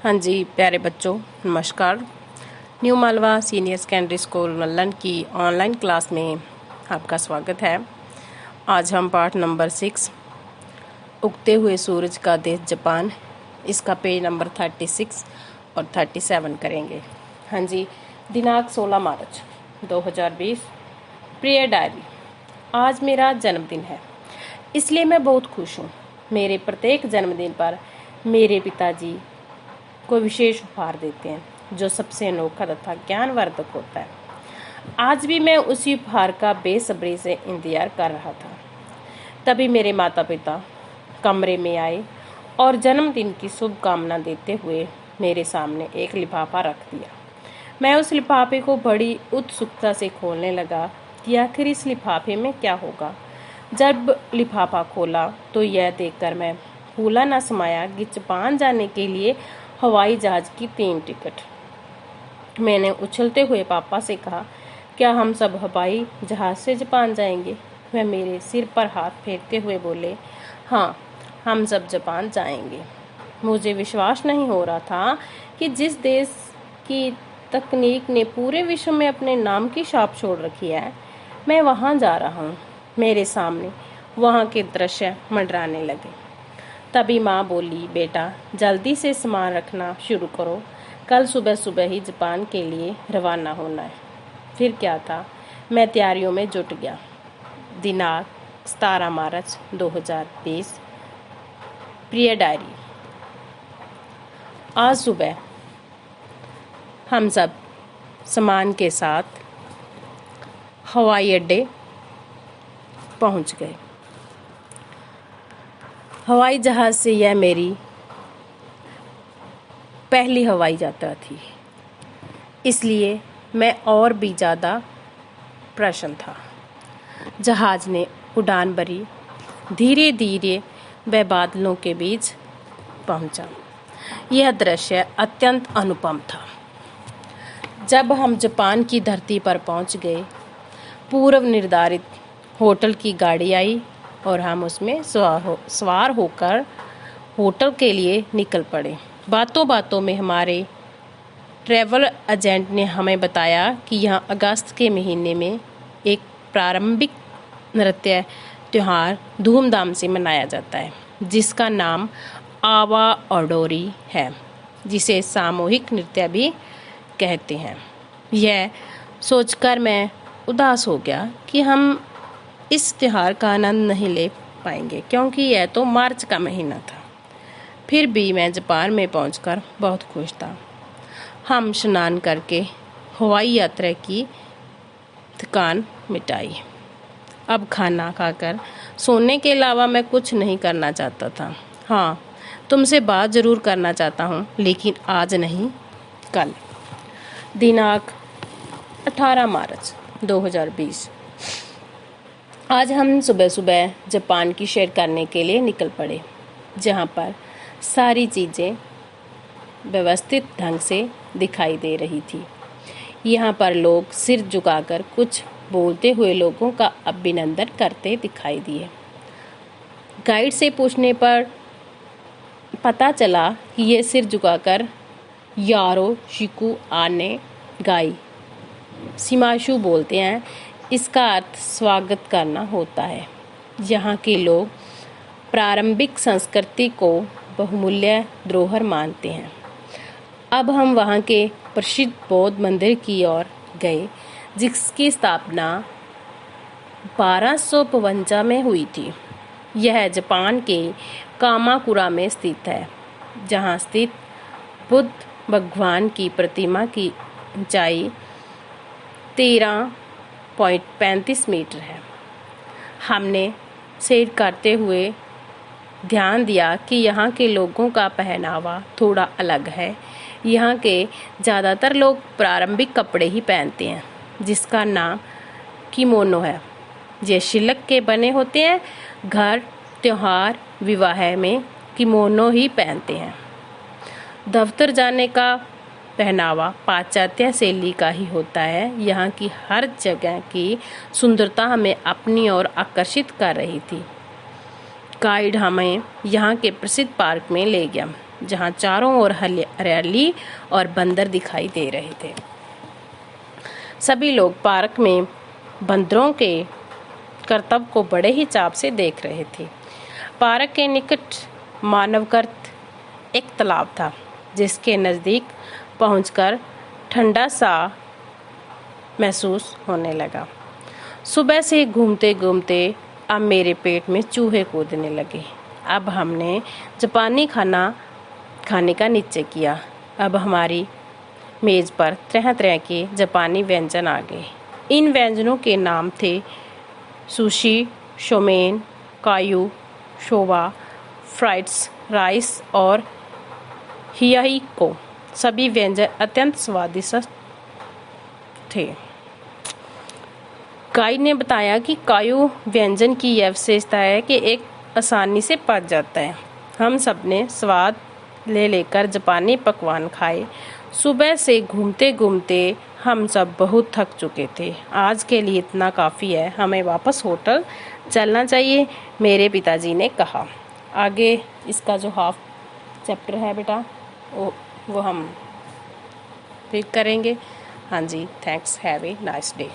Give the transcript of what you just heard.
हाँ जी प्यारे बच्चों, नमस्कार। New Malwa senior secondary school Mallan की ऑनलाइन क्लास में आपका स्वागत है। आज हम पाठ नंबर 6 उगते हुए सूरज का देश जापान, इसका पेज नंबर 36 और 37 करेंगे। हाँ जी, दिनांक 16 मार्च 2020। प्रिय डायरी, आज मेरा जन्मदिन है, इसलिए मैं बहुत खुश हूँ। मेरे प्रत्येक जन्मदिन पर मेरे पिताजी को विशेष उपहार देते हैं जो सबसे अनोखा तथा ज्ञानवर्धक होता है। आज भी मैं उसी उपहार का बेसब्री से इंतजार कर रहा था। तभी मेरे माता पिता कमरे में आए और जन्मदिन की शुभकामना देते हुए मेरे सामने एक लिफाफा रख दिया। मैं उस लिफाफे को बड़ी उत्सुकता से खोलने लगा कि आखिर इस लिफाफे में क्या होगा। जब लिफाफा खोला तो यह देखकर मैं भूला न समाया कि जापान जाने के लिए हवाई जहाज की 3 टिकट। मैंने उछलते हुए पापा से कहा, क्या हम सब हवाई जहाज से जापान जाएंगे? वह मेरे सिर पर हाथ फेरते हुए बोले, हाँ, हम सब जापान जाएंगे। मुझे विश्वास नहीं हो रहा था कि जिस देश की तकनीक ने पूरे विश्व में अपने नाम की छाप छोड़ रखी है, मैं वहाँ जा रहा हूँ। मेरे सामने वहाँ के दृश्य मंडराने लगे। तभी माँ बोली, बेटा जल्दी से सामान रखना शुरू करो, कल सुबह सुबह ही जापान के लिए रवाना होना है। फिर क्या था, मैं तैयारियों में जुट गया। दिनांक 17 मार्च 2020। प्रिय डायरी, आज सुबह हम सब सामान के साथ हवाई अड्डे पहुंच गए। हवाई जहाज़ से यह मेरी पहली हवाई यात्रा थी, इसलिए मैं और भी ज़्यादा प्रसन्न था। जहाज़ ने उड़ान भरी, धीरे धीरे वह बादलों के बीच पहुंचा। यह दृश्य अत्यंत अनुपम था। जब हम जापान की धरती पर पहुंच गए, पूर्व निर्धारित होटल की गाड़ी आई और हम उसमें सवार होकर होटल के लिए निकल पड़े। बातों बातों में हमारे ट्रैवल एजेंट ने हमें बताया कि यहाँ अगस्त के महीने में एक प्रारंभिक नृत्य त्यौहार धूमधाम से मनाया जाता है, जिसका नाम आवा ओडोरी है, जिसे सामूहिक नृत्य भी कहते हैं। यह सोचकर मैं उदास हो गया कि हम इस त्यौहार का आनंद नहीं ले पाएंगे, क्योंकि यह तो मार्च का महीना था। फिर भी मैं जापान में पहुंचकर बहुत खुश था। हम स्नान करके हवाई यात्रा की थकान मिटाई। अब खाना खाकर सोने के अलावा मैं कुछ नहीं करना चाहता था। हाँ, तुमसे बात ज़रूर करना चाहता हूँ, लेकिन आज नहीं, कल। दिनांक 18 मार्च 2020। आज हम सुबह सुबह जापान की सैर करने के लिए निकल पड़े, जहाँ पर सारी चीज़ें व्यवस्थित ढंग से दिखाई दे रही थी। यहाँ पर लोग सिर झुकाकर कुछ बोलते हुए लोगों का अभिनंदन करते दिखाई दिए। गाइड से पूछने पर पता चला कि ये सिर झुकाकर यारो शिकु आने गाई सिमाशु बोलते हैं। इसका अर्थ स्वागत करना होता है। यहाँ के लोग प्रारंभिक संस्कृति को बहुमूल्य धरोहर मानते हैं। अब हम वहाँ के प्रसिद्ध बौद्ध मंदिर की ओर गए, जिसकी स्थापना 1252 में हुई थी। यह जापान के कामाकुरा में स्थित है, जहाँ स्थित बुद्ध भगवान की प्रतिमा की ऊंचाई 13.35 मीटर है। हमने सैर करते हुए ध्यान दिया कि यहाँ के लोगों का पहनावा थोड़ा अलग है। यहाँ के ज़्यादातर लोग प्रारंभिक कपड़े ही पहनते हैं, जिसका नाम किमोनो है। ये सिल्क के बने होते हैं। घर, त्योहार, विवाह में किमोनो ही पहनते हैं। दफ्तर जाने का पहनावा पाश्चात्य शैली का ही होता है। यहाँ की हर जगह की सुंदरता हमें अपनी ओर आकर्षित कर रही थी। गाइड हमें यहाँ के प्रसिद्ध पार्क में ले गया, जहाँ चारों ओर हरियाली और बंदर दिखाई दे रहे थे। सभी लोग पार्क में बंदरों के करतब को बड़े ही चाव से देख रहे थे। पार्क के निकट मानवकृत एक तालाब था, जिसके नज़दीक पहुंचकर ठंडा सा महसूस होने लगा। सुबह से घूमते घूमते अब मेरे पेट में चूहे कूदने लगे। अब हमने जापानी खाना खाने का निश्चय किया। अब हमारी मेज़ पर तरह तरह के जापानी व्यंजन आ गए। इन व्यंजनों के नाम थे सुशी, शोमेन, कायू, शोबा, फ्राइड्स राइस और हियाहिको। सभी व्यंजन अत्यंत स्वादिष्ट थे। गाइड ने बताया कि कायू व्यंजन की यह विशेषता है कि एक आसानी से पच जाता है। हम सब ने स्वाद ले लेकर जापानी पकवान खाए। सुबह से घूमते घूमते हम सब बहुत थक चुके थे। आज के लिए इतना काफ़ी है, हमें वापस होटल चलना चाहिए, मेरे पिताजी ने कहा। आगे इसका जो हाफ चैप्टर है बेटा वो हम फिर करेंगे। हाँ जी, thanks, have a nice day.